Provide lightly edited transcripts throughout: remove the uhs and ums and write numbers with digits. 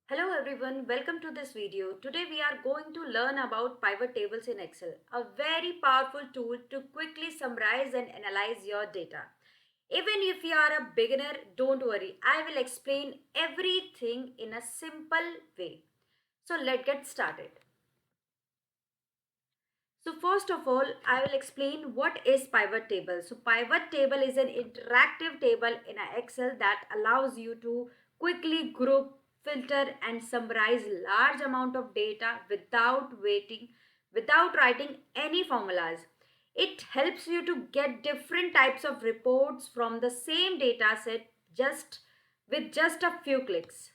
Hello everyone, welcome to this video. Today we are going to learn about pivot tables in Excel, a very powerful tool to quickly summarize and analyze your data. Even if you are a beginner, don't worry, I will explain everything in a simple way. So let's get started. So first of all, I will explain what is pivot table. So pivot table is an interactive table in Excel that allows you to quickly group, filter and summarize large amount of data without writing any formulas. It helps you to get different types of reports from the same data set just a few clicks.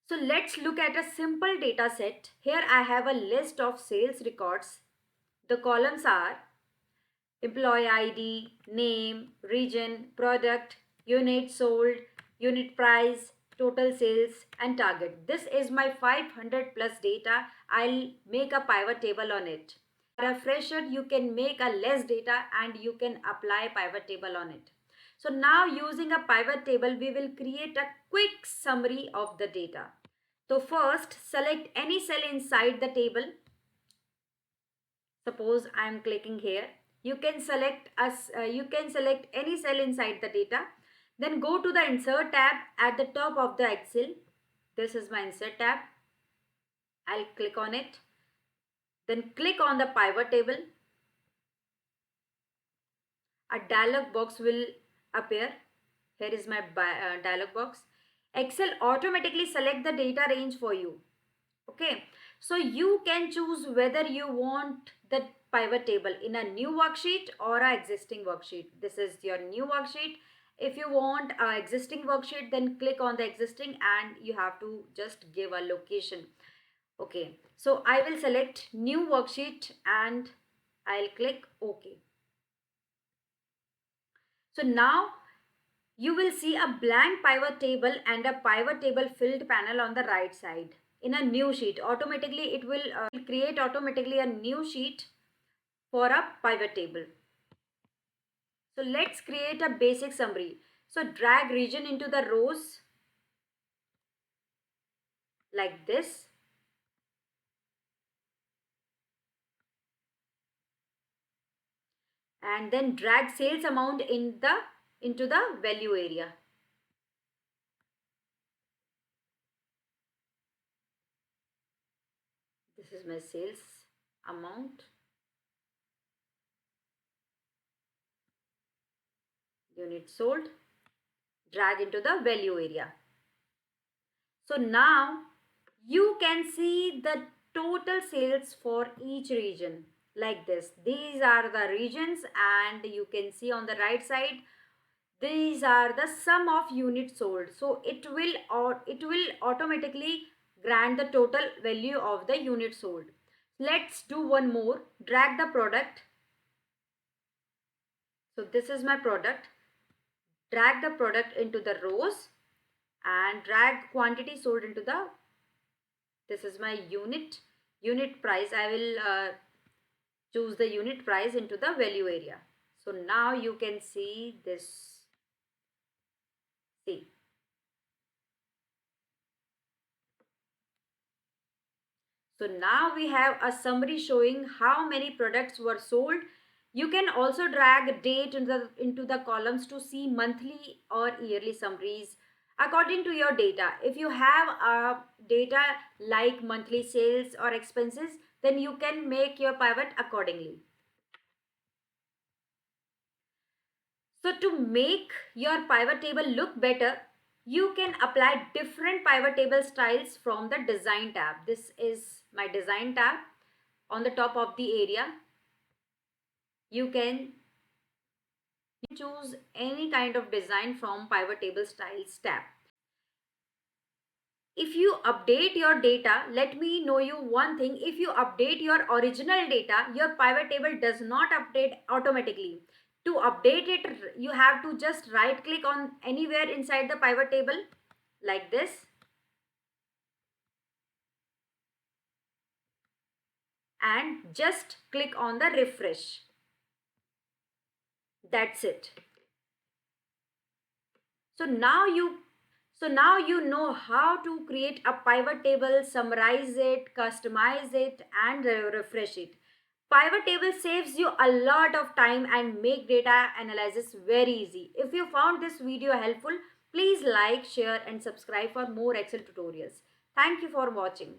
So let's look at a simple data set. Here I have a list of sales records. The columns are employee ID, name, region, product, unit sold, unit price, total sales and target. This is my 500 plus data. I'll make a pivot table on it. For a fresher, you can make a less data and you can apply pivot table on it. So now using a pivot table, we will create a quick summary of the data. So first, select any cell inside the table. Suppose I am clicking here. You can select any cell inside the data. Then go to the Insert tab at the top of the Excel. This is my Insert tab. I'll click on it. Then click on the Pivot Table. A dialog box will appear. Here is my dialog box. Excel automatically select the data range for you. Okay, so you can choose whether you want the pivot table in a new worksheet or a existing worksheet. This is your new worksheet. If you want a existing worksheet, then click on the existing and you have to just give a location. Okay, so I will select new worksheet and I'll click OK. So now you will see a blank pivot table and a pivot table filled panel on the right side. In a new sheet, automatically it will create automatically a new sheet for a pivot table. So let's create a basic summary. So drag region into the rows like this. And then drag sales amount into the value area. This is my sales amount. Unit sold. Drag into the value area. So now you can see the total sales for each region like this. These are the regions and you can see on the right side these are the sum of units sold. So it will automatically grant the total value of the unit sold. Let's do one more. Drag the product. So this is my product. Drag the product into the rows and drag quantity sold into the, this is my unit price. I will choose the unit price into the value area. So now you can see this. See, so now we have a summary showing how many products were sold. You can also drag date into the columns to see monthly or yearly summaries according to your data. If you have data like monthly sales or expenses, then you can make your pivot accordingly. So to make your pivot table look better, you can apply different pivot table styles from the design tab. This is my design tab. On the top of the area, you can choose any kind of design from pivot table styles tab. If you update your data, let me know you one thing. If you update your original data, your pivot table does not update automatically. To update it, you have to just right click on anywhere inside the pivot table like this. And just click on the refresh. That's it. So So now you know how to create a pivot table, summarize it, customize it, and refresh it. Pivot table saves you a lot of time and make data analysis very easy. If you found this video helpful, please like, share, and subscribe for more Excel tutorials. Thank you for watching.